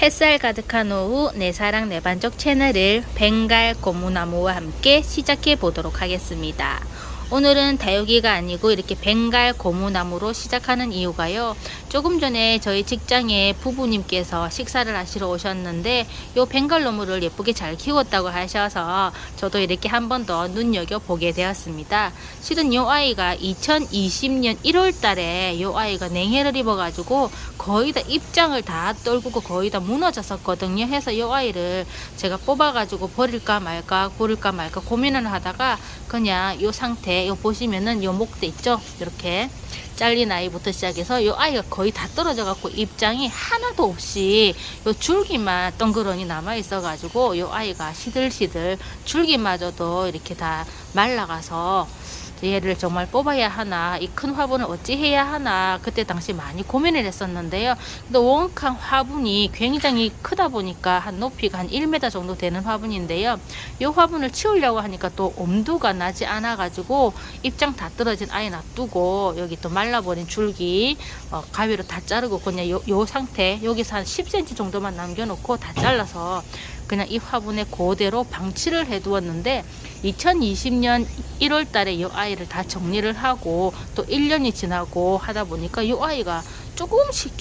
햇살 가득한 오후 내 사랑 내 반쪽 채널을 벵갈 고무나무와 함께 시작해 보도록 하겠습니다. 오늘은 다육이가 아니고 이렇게 벵갈 고무나무로 시작하는 이유가요. 조금 전에 저희 직장에 부부님께서 식사를 하시러 오셨는데 요 벵갈나무를 예쁘게 잘 키웠다고 하셔서 저도 이렇게 한 번 더 눈여겨보게 되었습니다. 실은 요 아이가 2020년 1월 달에 요 아이가 냉해를 입어가지고 거의 다 입장을 다 떨구고 거의 다 무너졌었거든요. 해서 요 아이를 제가 뽑아가지고 버릴까 말까 고를까 말까 고민을 하다가 그냥 요 상태 요 보시면은 요 목대 있죠, 이렇게 잘린 아이부터 시작해서 요 아이가 거의 다 떨어져 갖고 입장이 하나도 없이 요 줄기만 덩그러니 남아 있어 가지고 요 아이가 시들시들 줄기마저도 이렇게 다 말라가서 얘를 정말 뽑아야 하나, 이 큰 화분을 어찌 해야 하나 그때 당시 많이 고민을 했었는데요. 근데 원칸 화분이 굉장히 크다 보니까 한 높이가 한 1m 정도 되는 화분인데요. 이 화분을 치우려고 하니까 또 엄두가 나지 않아 가지고 입장 다 떨어진 아이 놔두고 여기 또 말라버린 줄기 가위로 다 자르고 그냥 요 상태 여기서 한 10cm 정도만 남겨놓고 다 잘라서 그냥 이 화분에 그대로 방치를 해 두었는데 2020년 1월 달에 이 아이를 다 정리를 하고 또 1년이 지나고 하다 보니까 이 아이가 조금씩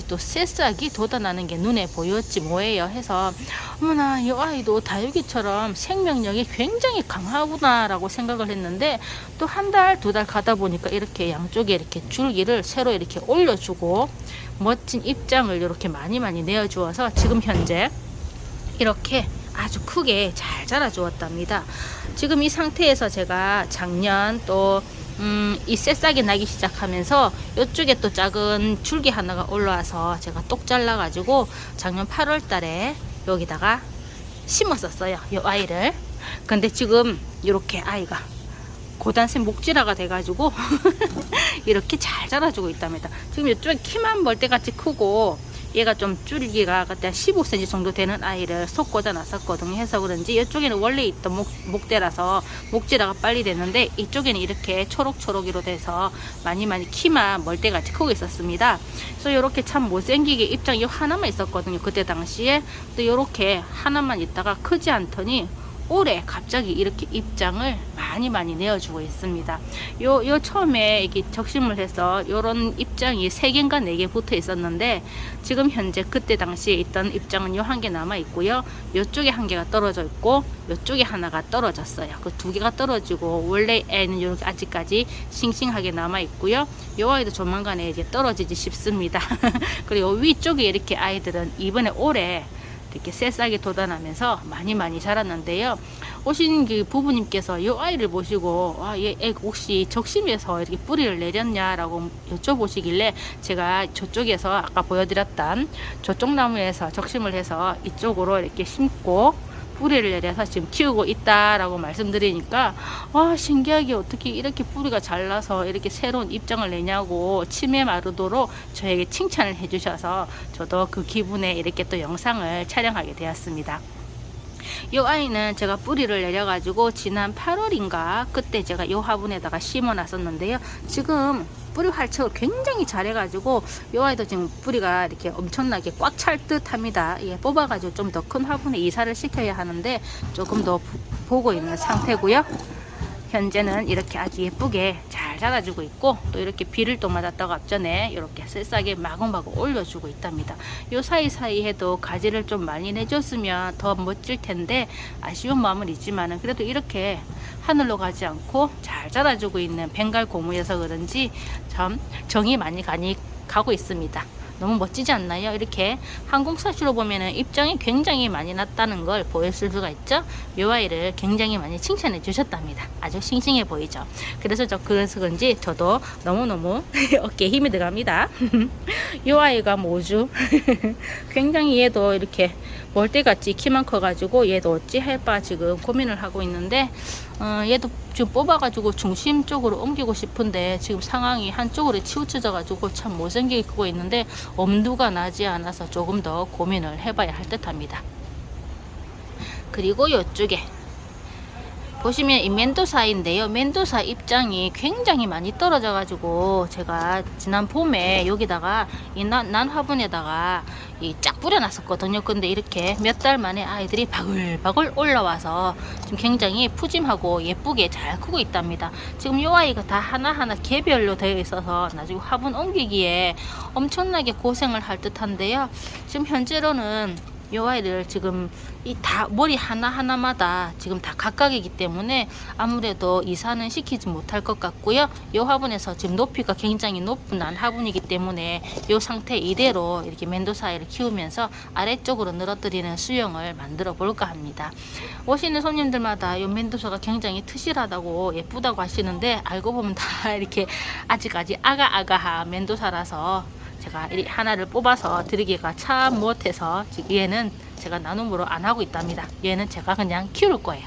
또 새싹이 돋아나는 게 눈에 보였지 뭐예요 해서 어머나 이 아이도 다육이처럼 생명력이 굉장히 강하구나 라고 생각을 했는데 또 한 달, 두 달 가다 보니까 이렇게 양쪽에 이렇게 줄기를 새로 이렇게 올려주고 멋진 입장을 이렇게 많이 내어주어서 지금 현재 이렇게 아주 크게 잘 자라 주었답니다. 지금 이 상태에서 제가 작년 또 이 새싹이 나기 시작하면서 이쪽에 또 작은 줄기 하나가 올라와서 제가 똑 잘라 가지고 작년 8월 달에 여기다가 심었었어요, 이 아이를. 근데 지금 이렇게 아이가 고단생 목질화가 돼가지고 이렇게 잘 자라주고 있답니다. 지금 이쪽에 키만 멀때같이 크고 얘가 좀 줄기가 그때 15cm 정도 되는 아이를 속 꽂아 놨었거든요. 해서 그런지 이쪽에는 원래 있던 목대라서 목질화가 빨리 됐는데 이쪽에는 이렇게 초록초록이로 돼서 많이 키만 멀때같이 크고 있었습니다. 그래서 이렇게 참 못생기게 입장이 하나만 있었거든요. 그때 당시에 또 이렇게 하나만 있다가 크지 않더니 올해 갑자기 이렇게 입장을 많이 내어주고 있습니다. 요 처음에 이게 적심을 해서 요런 입장이 3개인가 4개 붙어 있었는데 지금 현재 그때 당시에 있던 입장은 요 한 개 남아 있고요. 요쪽에 한 개가 떨어져 있고 요쪽에 하나가 떨어졌어요. 그 2개가 떨어지고 원래 애는 이렇게 아직까지 싱싱하게 남아 있고요. 요 아이도 조만간에 이제 떨어지지 싶습니다. 그리고 위쪽에 이렇게 아이들은 이번에 올해 이렇게 새싹이 돋아나면서 많이 자랐는데요. 오신 그 부부님께서 이 아이를 보시고 얘 혹시 적심해서 이렇게 뿌리를 내렸냐라고 여쭤보시길래 제가 저쪽에서 아까 보여드렸던 저쪽 나무에서 적심을 해서 이쪽으로 이렇게 심고 뿌리를 내려서 지금 키우고 있다라고 말씀드리니까 신기하게 어떻게 이렇게 뿌리가 잘 나서 이렇게 새로운 입장을 내냐고 침에 마르도록 저에게 칭찬을 해주셔서 저도 그 기분에 이렇게 또 영상을 촬영하게 되었습니다. 이 아이는 제가 뿌리를 내려가지고 지난 8월인가 그때 제가 이 화분에다가 심어 놨었는데요. 지금 뿌리 활착을 굉장히 잘해가지고 이 아이도 지금 뿌리가 이렇게 엄청나게 꽉 찰 듯 합니다. 뽑아가지고 좀 더 큰 화분에 이사를 시켜야 하는데 조금 더 보고 있는 상태고요. 현재는 이렇게 아주 예쁘게 잘 자라주고 있고 또 이렇게 비를 또 맞았다가 앞전에 이렇게 새싹에 마구마구 올려주고 있답니다. 요 사이사이에도 가지를 좀 많이 내줬으면 더 멋질 텐데 아쉬운 마음은 있지만은 그래도 이렇게 하늘로 가지 않고 잘 자라주고 있는 벵갈 고무여서 그런지 참 정이 많이 가고 있습니다. 너무 멋지지 않나요? 이렇게 항공사시로 보면은 입장이 굉장히 많이 났다는 걸 보였을 수가 있죠. 이 아이를 굉장히 많이 칭찬해 주셨답니다. 아주 싱싱해 보이죠. 그래서 그런지 저도 너무너무 어깨에 힘이 들어갑니다. 이 아이가 뭐죠? 굉장히 얘도 이렇게 멀대같이 키만 커가지고 얘도 어찌 할까 지금 고민을 하고 있는데 얘도 지금 뽑아가지고 중심 쪽으로 옮기고 싶은데 지금 상황이 한쪽으로 치우쳐져 가지고 참 못생기게 크고 있는데 엄두가 나지 않아서 조금 더 고민을 해봐야 할 듯 합니다. 그리고 이쪽에 보시면 이 멘도사인데요. 멘도사 입장이 굉장히 많이 떨어져 가지고 제가 지난 봄에 여기다가 이 난 화분에다가 이 쫙 뿌려놨었거든요. 근데 이렇게 몇 달 만에 아이들이 바글바글 올라와서 지금 굉장히 푸짐하고 예쁘게 잘 크고 있답니다. 지금 요 아이가 다 하나하나 개별로 되어 있어서 나중에 화분 옮기기에 엄청나게 고생을 할 듯한데요. 지금 현재로는 요 아이를 지금 이 다 머리 하나하나마다 지금 다 각각이기 때문에 아무래도 이사는 시키지 못할 것 같고요. 요 화분에서 지금 높이가 굉장히 높은 난 화분이기 때문에 요 상태 이대로 이렇게 멘도사이를 키우면서 아래쪽으로 늘어뜨리는 수영을 만들어 볼까 합니다. 오시는 손님들마다 요 멘도사가 굉장히 트실하다고 예쁘다고 하시는데 알고 보면 다 이렇게 아직까지 아가아가한 멘도사라서 제가 이 하나를 뽑아서 드리기가 참 못해서 지금 얘는 제가 나눔으로 안 하고 있답니다. 얘는 제가 그냥 키울 거예요.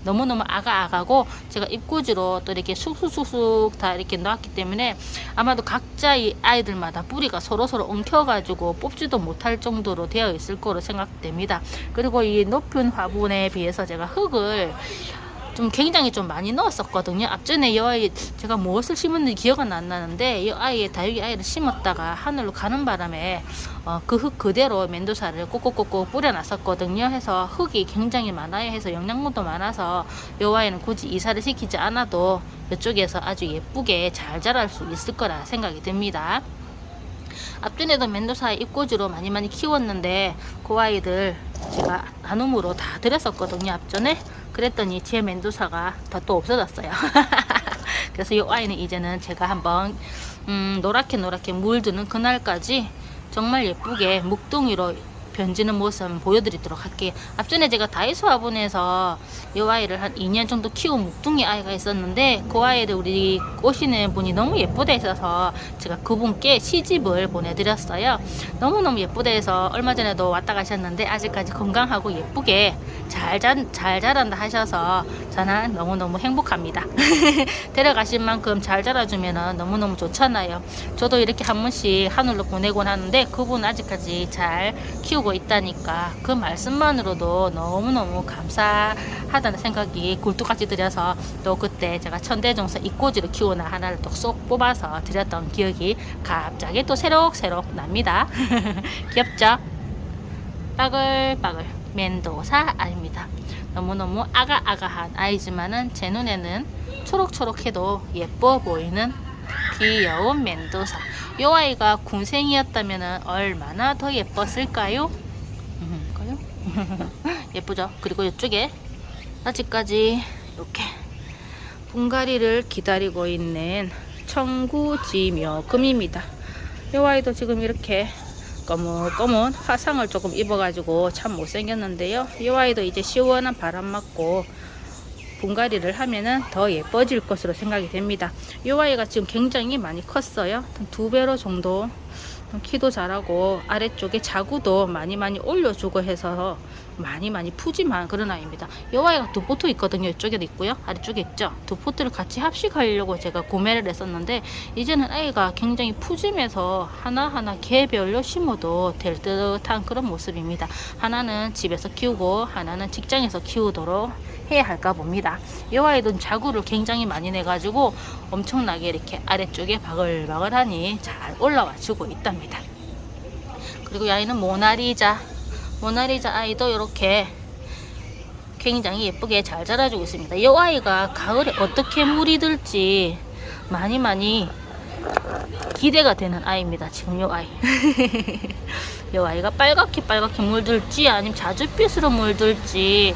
너무너무 아가아가고 제가 입구지로 또 이렇게 쑥쑥쑥쑥 다 이렇게 놨기 때문에 아마도 각자 이 아이들마다 뿌리가 서로서로 엉켜가지고 뽑지도 못할 정도로 되어 있을 거로 생각됩니다. 그리고 이 높은 화분에 비해서 제가 흙을 좀 굉장히 좀 많이 넣었었거든요. 앞전에 이 아이 제가 무엇을 심었는지 기억은 안 나는데 이 아이의 다육이 아이를 심었다가 하늘로 가는 바람에 그 흙 그대로 멘도사를 꼭꼭꼭꼭 뿌려놨었거든요. 해서 흙이 굉장히 많아요. 해서 영양분도 많아서 이 아이는 굳이 이사를 시키지 않아도 이쪽에서 아주 예쁘게 잘 자랄 수 있을 거라 생각이 듭니다. 앞전에도 멘도사 입꼬지로 많이 키웠는데 그 아이들 제가 나눔으로 다 드렸었거든요. 앞전에 그랬더니 제 멘도사가 다 또 없어졌어요. 그래서 이 아이는 이제는 제가 한번 노랗게 물드는 그날까지 정말 예쁘게 묵둥이로 변지는 모습 한번 보여드리도록 할게요. 앞전에 제가 다이소 화분에서 이 아이를 한 2년 정도 키운 묵둥이 아이가 있었는데 그 아이를 우리 오시는 분이 너무 예쁘다 해서 제가 그분께 시집을 보내드렸어요. 너무너무 예쁘다 해서 얼마 전에도 왔다 가셨는데 아직까지 건강하고 예쁘게 잘 자란다 하셔서 저는 너무너무 행복합니다. 데려가신 만큼 잘 자라주면 너무너무 좋잖아요. 저도 이렇게 한 번씩 하늘로 보내곤 하는데 그분 아직까지 잘 키우고 있다니까 그 말씀만으로도 너무너무 감사하다는 생각이 굴뚝같이 들여서 또 그때 제가 천대종서 이꼬지로 키우나 하나를 또 쏙 뽑아서 드렸던 기억이 갑자기 또 새록새록 납니다. 귀엽죠? 빠글빠글 멘도사 아닙니다. 너무너무 아가아가한 아이지만은 제 눈에는 초록초록해도 예뻐 보이는 귀여운 멘도사. 이 아이가 군생이었다면 얼마나 더 예뻤을까요? 예쁘죠? 그리고 이쪽에 아직까지 이렇게 분갈이를 기다리고 있는 청구지묘금입니다. 이 아이도 지금 이렇게 검은 화상을 조금 입어가지고 참 못생겼는데요. 이 아이도 이제 시원한 바람 맞고 분갈이를 하면은 더 예뻐질 것으로 생각이 됩니다. 이 아이가 지금 굉장히 많이 컸어요. 2배로 정도 키도 잘하고 아래쪽에 자구도 많이 올려주고 해서 많이 푸짐한 그런 아이입니다. 이 아이가 두 포트 있거든요. 이쪽에도 있고요. 아래쪽에 있죠. 두 포트를 같이 합식하려고 제가 구매를 했었는데 이제는 아이가 굉장히 푸짐해서 하나하나 개별로 심어도 될 듯한 그런 모습입니다. 하나는 집에서 키우고 하나는 직장에서 키우도록 해야 할까 봅니다. 이 아이도 자구를 굉장히 많이 내가지고 엄청나게 이렇게 아래쪽에 바글바글하니 잘 올라와 주고 있답니다. 그리고 이 아이는 모나리자 아이도 이렇게 굉장히 예쁘게 잘 자라주고 있습니다. 이 아이가 가을에 어떻게 물이 들지 많이 기대가 되는 아이입니다. 지금 이 아이 이 아이가 빨갛게 물들지 아니면 자줏빛으로 물들지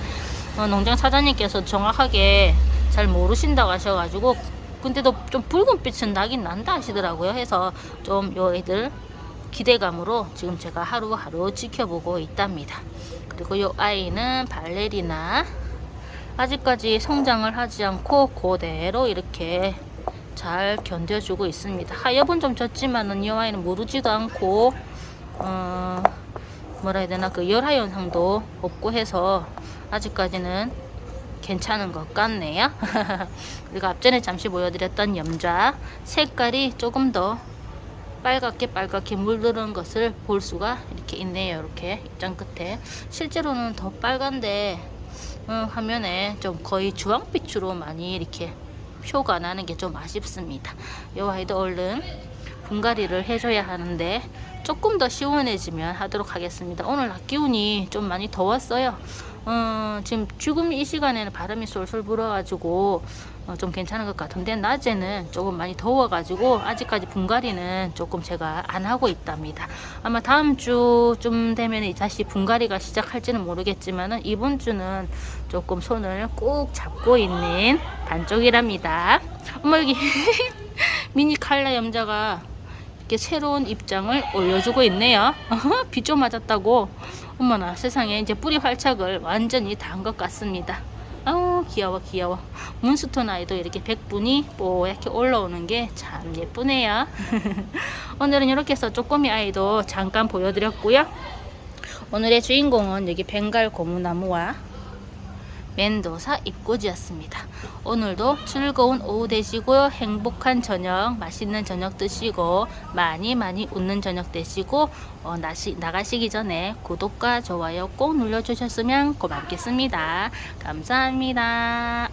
농장 사장님께서 정확하게 잘 모르신다고 하셔가지고 근데도 좀 붉은 빛은 나긴 난다 하시더라고요. 해서 좀 요 애들 기대감으로 지금 제가 하루하루 지켜보고 있답니다. 그리고 요 아이는 발레리나 아직까지 성장을 하지 않고 그대로 이렇게 잘 견뎌주고 있습니다. 하엽은 좀 졌지만은 이 아이는 무르지도 않고 뭐라 해야 되나 그 열화 현상도 없고 해서 아직까지는 괜찮은 것 같네요. 그리고 앞전에 잠시 보여드렸던 염좌 색깔이 조금 더 빨갛게 물드는 것을 볼 수가 이렇게 있네요. 이렇게 입장 끝에 실제로는 더 빨간데 화면에 좀 거의 주황빛으로 많이 이렇게 표가 나는 게 좀 아쉽습니다. 요 아이도 얼른 분갈이를 해줘야 하는데 조금 더 시원해지면 하도록 하겠습니다. 오늘 낮 기온이 좀 많이 더웠어요. 지금 이 시간에는 바람이 솔솔 불어가지고 좀 괜찮은 것 같은데 낮에는 조금 많이 더워가지고 아직까지 분갈이는 조금 제가 안 하고 있답니다. 아마 다음 주쯤 되면 다시 분갈이가 시작할지는 모르겠지만 이번 주는 조금 손을 꾹 잡고 있는 반쪽이랍니다. 어머 여기 미니 칼라 염자가 이렇게 새로운 입장을 올려주고 있네요. 비 좀 맞았다고. 어머나 세상에 이제 뿌리 활착을 완전히 다 한 것 같습니다. 아우 귀여워 귀여워. 문스톤 아이도 이렇게 백분이 뽀얗게 올라오는 게 참 예쁘네요. 오늘은 이렇게 해서 쪼꼬미 아이도 잠깐 보여드렸고요. 오늘의 주인공은 여기 벵갈 고무나무와 멘도사 잎꽂이였습니다. 오늘도 즐거운 오후 되시고요. 행복한 저녁, 맛있는 저녁 드시고 많이 웃는 저녁 되시고 나가시기 전에 구독과 좋아요 꼭 눌러주셨으면 고맙겠습니다. 감사합니다.